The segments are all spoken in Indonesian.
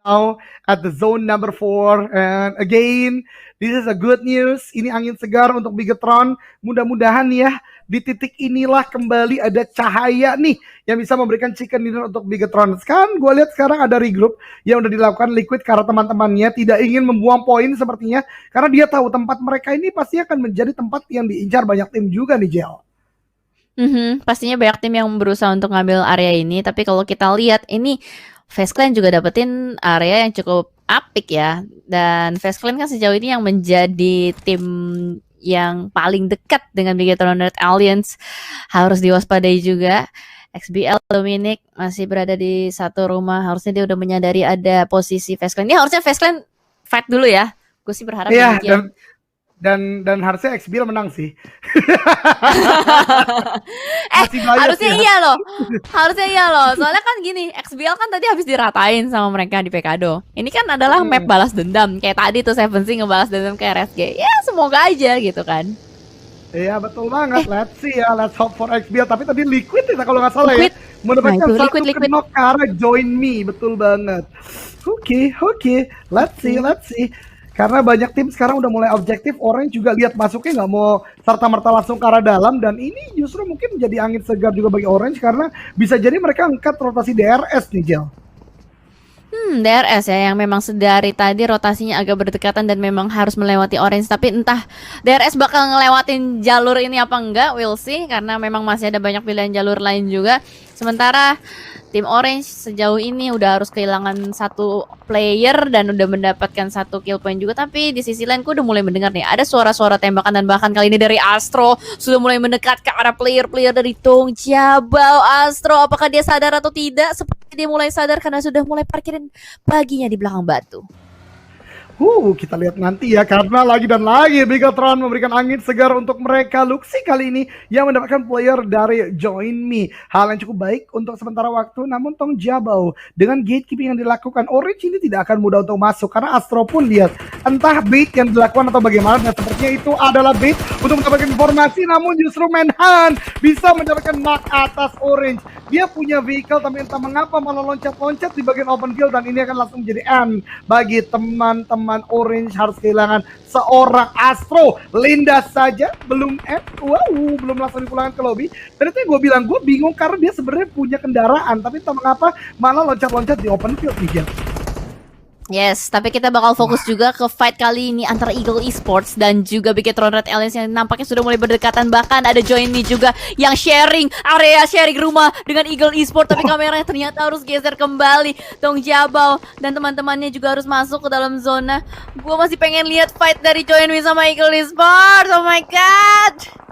now at the zone number 4. And again, this is a good news. Ini angin segar untuk Bigetron. Mudah-mudahan ya di titik inilah kembali ada cahaya nih yang bisa memberikan chicken dinner untuk Bigetron. Sekarang gue lihat sekarang ada regroup yang udah dilakukan Liquid karena teman-temannya tidak ingin membuang poin sepertinya. Karena dia tahu tempat mereka ini pasti akan menjadi tempat yang diincar banyak tim juga nih, Jel. Pastinya banyak tim yang berusaha untuk ngambil area ini, tapi kalau kita lihat ini FaZe Clan juga dapetin area yang cukup apik ya. Dan FaZe Clan kan sejauh ini yang menjadi tim yang paling dekat dengan Bigetron Red Alliance, harus diwaspadai juga. XBL Dominic masih berada di satu rumah, harusnya dia udah menyadari ada posisi FaZe Clan. Ini harusnya FaZe Clan fight dulu ya. Gue sih berharap demikian. Dan harusnya XBL menang sih. Harusnya iya loh. Soalnya kan gini, XBL kan tadi habis diratain sama mereka di Pekado. Ini kan adalah map balas dendam. Kayak tadi tuh Seven Sing ngebalas dendam ke RSG. Ya semoga aja gitu kan. Iya betul banget. Let's see ya, let's hope for XBL. Tapi tadi Liquid ya kalau nggak salah ya, mendapatkan satu knock karena join me. Betul banget. Oke. Let's see. Karena banyak tim sekarang udah mulai objektif, orang juga lihat masuknya nggak mau serta-merta langsung ke arah dalam, dan ini justru mungkin menjadi angin segar juga bagi Orange karena bisa jadi mereka angkat rotasi DRS nih, Jel. DRS ya yang memang sedari tadi rotasinya agak berdekatan dan memang harus melewati Orange, tapi entah DRS bakal ngelewatin jalur ini apa enggak, we'll see, karena memang masih ada banyak pilihan jalur lain juga. Sementara tim Orange sejauh ini udah harus kehilangan satu player dan udah mendapatkan satu kill point juga. Tapi di sisi lain aku udah mulai mendengar nih ada suara-suara tembakan, dan bahkan kali ini dari Astro sudah mulai mendekat ke arah player-player dari Tong Jabau. Astro apakah dia sadar atau tidak? Seperti dia mulai sadar karena sudah mulai parkirin baginya di belakang batu. Kita lihat nanti ya, karena lagi dan lagi Bigetron memberikan angin segar untuk mereka. Luxi kali ini yang mendapatkan player dari Join Me. Hal yang cukup baik untuk sementara waktu, namun Tong Jabau dengan gatekeeping yang dilakukan, Orange ini tidak akan mudah untuk masuk. Karena Astro pun lihat, entah bait yang dilakukan atau bagaimana, dan sepertinya itu adalah bait untuk mendapatkan informasi, namun justru Manhunt bisa mendapatkan knock atas Orange. Dia punya vehicle, tapi entah mengapa malah loncat-loncat di bagian open field, dan ini akan langsung menjadi end bagi teman-teman Orange. Harus kehilangan seorang Astro. Linda saja belum belum langsung dipulangkan ke lobby. Dan itu yang gue bilang, gue bingung karena dia sebenarnya punya kendaraan, tapi entah mengapa malah loncat-loncat di open field nih. Yes, tapi kita bakal fokus juga ke fight kali ini antara Eagle Esports dan juga Bigetron Red Alliance yang nampaknya sudah mulai berdekatan. Bahkan ada Join Me juga yang sharing rumah dengan Eagle Esports, tapi kameranya ternyata harus geser kembali. Tong Jabau dan teman-temannya juga harus masuk ke dalam zona. Gue masih pengen lihat fight dari Join Me sama Eagle Esports.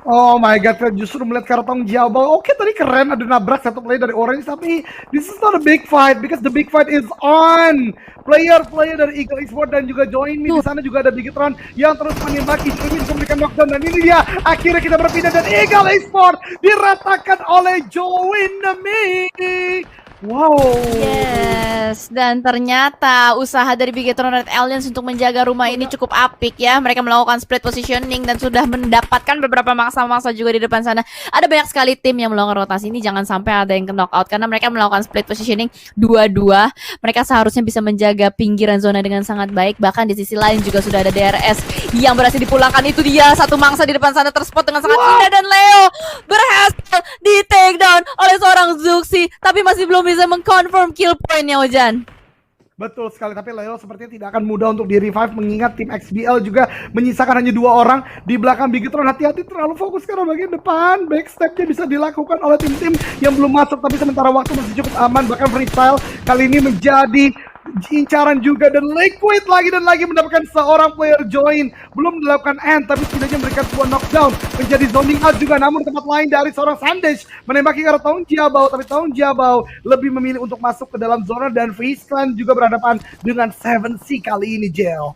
Oh my god, justru melihat karena Tong Jabau. Oke, tadi keren ada nabrak satu player dari Orange, tapi this is not a big fight because the big fight is on. Player dari Eagle Esports dan juga Join Me. Di sana juga ada Bigetron yang terus menembaki. Join Me bisa memberikan knockdown, dan ini dia akhirnya kita berpindah dan Eagle Esports diratakan oleh Join Me. Wow. Yes, dan ternyata usaha dari Bigetron Red Alliance untuk menjaga rumah ini cukup apik ya. Mereka melakukan split positioning dan sudah mendapatkan beberapa mangsa-mangsa juga di depan sana. Ada banyak sekali tim yang melakukan rotasi ini, jangan sampai ada yang ke knockout karena mereka melakukan split positioning 2-2. Mereka seharusnya bisa menjaga pinggiran zona dengan sangat baik. Bahkan di sisi lain juga sudah ada DRS yang berhasil dipulangkan. Itu dia satu mangsa di depan sana terspot dengan sangat indah, dan Leo berhasil di take down oleh seorang Zuxi, tapi masih belum bisa mengconfirm kill point-nya, Ojan. Betul sekali, tapi Leo sepertinya tidak akan mudah untuk di-revive, mengingat tim XBL juga menyisakan hanya 2 orang di belakang Bigetron. Hati-hati terlalu fokus karena bagian depan backstep-nya bisa dilakukan oleh tim-tim yang belum masuk, tapi sementara waktu masih cukup aman. Bahkan freestyle kali ini menjadi incaran juga, dan Liquid lagi dan lagi mendapatkan seorang player join. Belum dilakukan end, tapi setidaknya memberikan sebuah knockdown, menjadi zoning out juga. Namun tempat lain dari seorang Sandesh menembaki ke arah Tong Jabau, tapi Tong Jabau lebih memilih untuk masuk ke dalam zona, dan FaZe Clan juga berhadapan dengan 7C kali ini, Jel.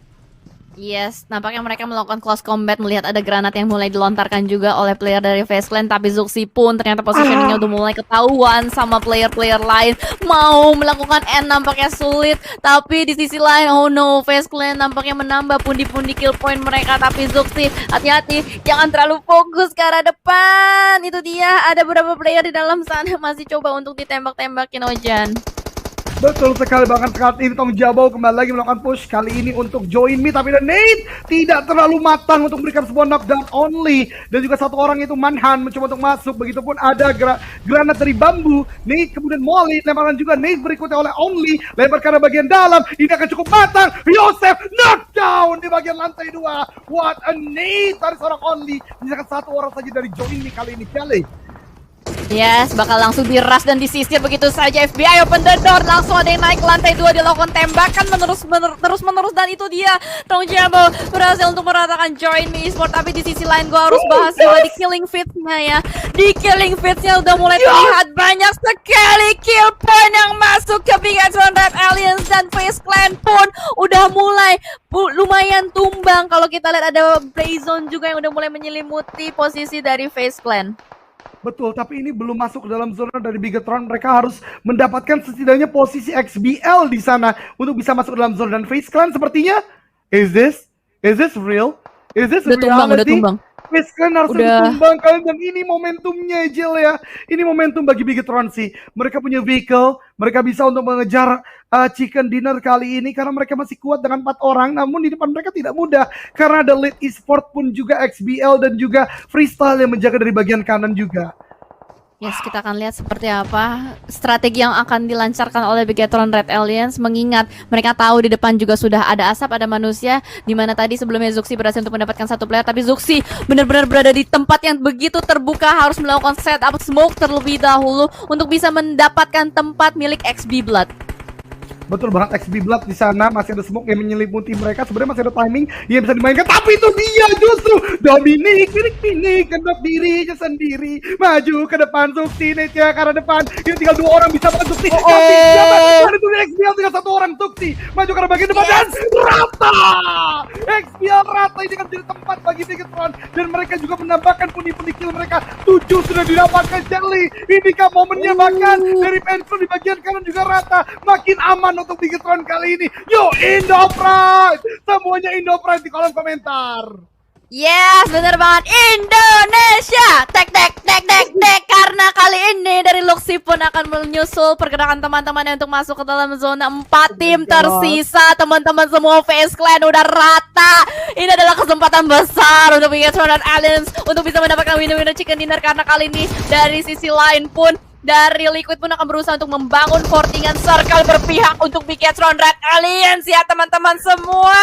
Yes, nampaknya mereka melakukan close combat, melihat ada granat yang mulai dilontarkan juga oleh player dari FaZe Clan, tapi Zuxi pun ternyata positioningnya udah mulai ketahuan sama player-player lain. Mau melakukan end nampaknya sulit, tapi di sisi lain, oh no, FaZe Clan nampaknya menambah pundi-pundi kill point mereka, tapi Zuxi, hati-hati, jangan terlalu fokus ke arah depan. Itu dia, ada beberapa player di dalam sana masih coba untuk ditembak-tembakin, Ojan. Betul sekali, bahkan saat ini Tong Jabau kembali lagi melakukan push kali ini untuk join me, tapi Nate tidak terlalu matang untuk memberikan sebuah knockdown only, dan juga satu orang itu Manhan mencoba untuk masuk, begitupun ada granat dari bambu. Nate kemudian Molly, lemparan juga Nate berikutnya oleh Only, lempar ke arah bagian dalam, ini akan cukup matang. Yosef knockdown di bagian lantai 2. What a Nate dari seorang Only, menyisakan satu orang saja dari join me kali ini. Kelly. Yes, bakal langsung diras dan disisir begitu saja. FBI open the door, langsung ada yang naik ke lantai 2, dilakukan tembakan terus-menerus, dan itu dia Tong Jabo berhasil untuk meratakan join me esport. Tapi di sisi lain gue harus bahas juga di killing feeds-nya ya. Di killing feeds-nya udah mulai terlihat banyak sekali kill point yang masuk ke Big X1 Red Aliens, dan Face Clan pun udah mulai lumayan tumbang. Kalau kita lihat ada Blazon juga yang udah mulai menyelimuti posisi dari Face Clan. Betul, tapi ini belum masuk ke dalam zona dari Bigetron. Mereka harus mendapatkan setidaknya posisi XBL di sana untuk bisa masuk ke dalam zona. Dan Face Clan sepertinya, is this real? Is this udah tumbang. Face Clan harus ditumbangkan, dan ini momentumnya Jill ya. Ini momentum bagi Bigetron sih. Mereka punya vehicle, mereka bisa untuk mengejar chicken dinner kali ini karena mereka masih kuat dengan 4 orang. Namun di depan mereka tidak mudah karena ada Lead Esport pun juga XBL dan juga Freestyle yang menjaga dari bagian kanan juga. Yes, kita akan lihat seperti apa strategi yang akan dilancarkan oleh Bigetron Red Aliens, mengingat mereka tahu di depan juga sudah ada asap, ada manusia, di mana tadi sebelumnya Zuxi berhasil untuk mendapatkan satu player, tapi Zuxi benar-benar berada di tempat yang begitu terbuka, harus melakukan setup smoke terlebih dahulu untuk bisa mendapatkan tempat milik XB Blood. Betul banget, XB Blood di sana masih ada smoke yang menyelimuti mereka. Sebenarnya masih ada timing yang bisa dimainkan, tapi itu dia justru Dominic kendap dirinya sendiri maju ke depan. Zuxi Nate ya ke arah depan. Ini tinggal 2 orang bisa banget Zuxi. Ada itu XBL tinggal 1 orang. Zuxi maju ke arah bagian depan dan rata. XBL rata, ini kan jadi tempat bagi Bigetron, dan mereka juga menambahkan pundi-pundi kill mereka. 7 sudah didapatkan Jelly. Inikah momennya, bahkan dari Penfro di bagian kanan juga rata. Makin aman untuk Bigetron kali ini. Yo, Indo Pride! Semuanya Indo Pride di kolom komentar. Yes, bener banget, Indonesia. Tek. Karena kali ini dari Luxi pun akan menyusul pergerakan teman-temannya untuk masuk ke dalam zona. 4 tim tersisa, teman-teman semua Face Clan udah rata. Ini adalah kesempatan besar untuk Bigetron dan Aliens untuk bisa mendapatkan winner chicken dinner, karena kali ini dari sisi lain pun dari Liquid pun akan berusaha untuk membangun fortingan circle berpihak untuk Bigetron Red Aliens ya teman-teman semua.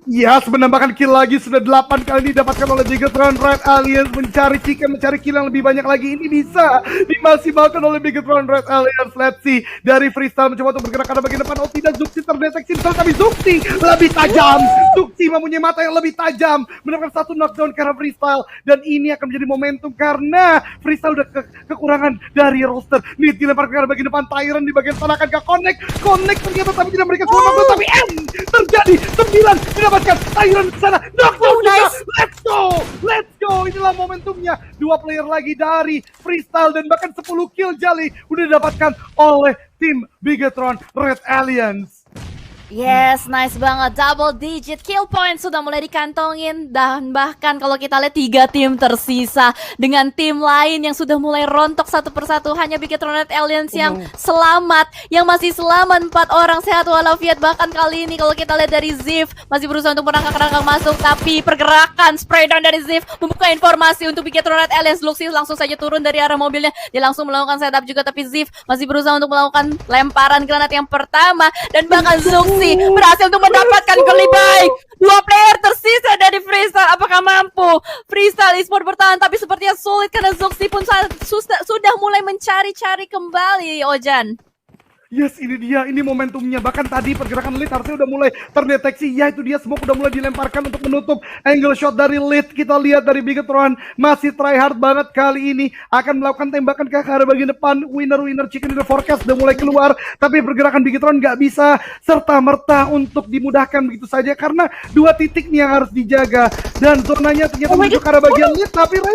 Yes, menambahkan kill lagi, sudah 8 kali didapatkan oleh Bigetron Red Aliens. Mencari chicken, mencari kill yang lebih banyak lagi, ini bisa dimaksimalkan oleh Bigetron Red Aliens. Let's see, dari Freestyle mencoba untuk bergerak ke bagian depan. Oh tidak, Zuxi terdeteksi, tapi Zuxi lebih tajam. Zuxi mempunyai mata yang lebih tajam, mendapatkan 1 knockdown karena Freestyle, dan ini akan menjadi momentum karena Freestyle udah kekurangan dari roster. Nih dilempar ke bagian depan, Tyron di bagian sana akan connect ternyata, tapi tidak memberikan sebuah knockdown, tapi terjadi 9 didapatkan Tyron ke sana, knockdown juga. Let's go, inilah momentumnya. 2 player lagi dari Freestyle, dan bahkan 10 kill Jali udah didapatkan oleh tim Bigetron Red Aliens. Yes, nice banget. Double digit kill point sudah mulai dikantongin. Dan bahkan kalau kita lihat 3 tim tersisa dengan tim lain yang sudah mulai rontok satu persatu. Hanya Bigetron Red Aliens yang selamat, yang masih selamat 4 orang sehat walafiat. Bahkan kali ini kalau kita lihat dari Ziv masih berusaha untuk merangkak masuk, tapi pergerakan spray down dari Ziv membuka informasi untuk Bigetron Red Aliens. Luxi langsung saja turun dari arah mobilnya. Dia langsung melakukan setup juga, tapi Ziv masih berusaha untuk melakukan lemparan granat yang pertama, dan bahkan Zuxi berhasil untuk mendapatkan goli baik. 2 player tersisa dari Freestyle. Apakah mampu Freestyle Esport bertahan? Tapi sepertinya sulit karena Zuxi pun sudah mulai mencari-cari kembali, Ojan. Yes, ini dia, ini momentumnya. Bahkan tadi pergerakan Lead harusnya udah mulai terdeteksi. Ya, itu dia, smoke udah mulai dilemparkan untuk menutup angle shot dari Lead. Kita lihat dari Bigetron masih try hard banget kali ini, akan melakukan tembakan ke arah bagian depan. Winner chicken dinner forecast udah mulai keluar, tapi pergerakan Bigetron nggak bisa serta-merta untuk dimudahkan begitu saja karena 2 titik nih yang harus dijaga, dan zonanya ternyata menuju ke arah bagian Lead. Tapi no,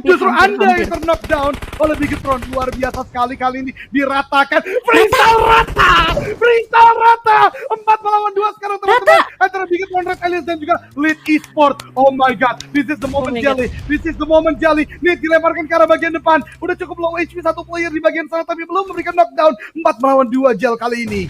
justru Anda yang ter-knockdown oleh Bigetron. Luar biasa sekali kali ini, diratakan. Freestyle rata 4 melawan 2 sekarang teman-teman antara Bigetron Red Aliens dan juga Lead Esport. Oh my god, this is the moment my God. Jelly. This is the moment Jelly. Nih dilemparkan ke arah bagian depan. Udah cukup low HP satu player di bagian sana tapi belum memberikan knockdown. 4 melawan 2 Jel kali ini.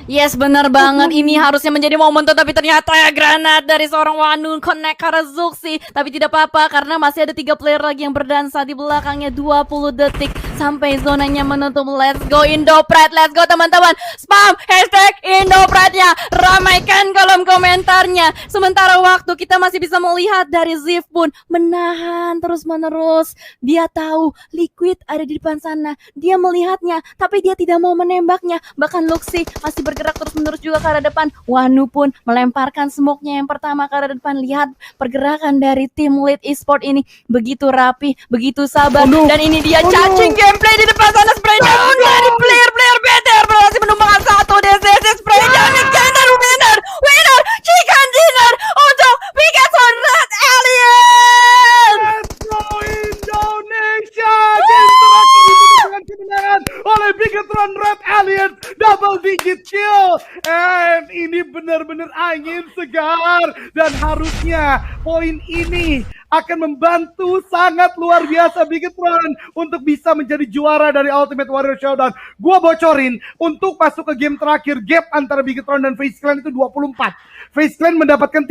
Yes, benar banget. Ini harusnya menjadi momen tapi ternyata ya granat dari seorang Wanu connect ke arah Zuxi. Tapi tidak apa-apa karena masih ada 3 player lagi yang berdansa di belakangnya. 20 detik sampai zonanya menutup. Let's go Indopride, let's go teman-teman. Spam hashtag Indopride-nya, ramaikan kolom komentarnya. Sementara waktu kita masih bisa melihat dari Ziv pun menahan terus-menerus. Dia tahu Liquid ada di depan sana. Dia melihatnya, tapi dia tidak mau menembaknya. Bahkan Luxi masih bergerak terus-menerus juga ke arah depan. Wanu pun melemparkan smoke-nya yang pertama ke arah depan. Lihat pergerakan dari tim Lead Esport ini begitu rapi, begitu sabar. Dan ini dia cacing gameplay di depan sana. Spray down dari player-player BTR berhasil menumbangkan satu. DCC spray down winner, winner chicken dinner untuk Bigatron Red Alien. Let's go Indonesia. Game terakhir ditutup dengan kemenangan oleh Bigatron Red Alien. Double digit kill. And ini benar-benar angin segar. Dan harusnya poin ini akan membantu sangat luar biasa Bigatron untuk bisa menjadi juara dari Ultimate Warrior Showdown. Gua bocorin untuk masuk ke game terakhir, gap antara Bigatron dan FaZe Clan itu 24. FaZe Clan mendapatkan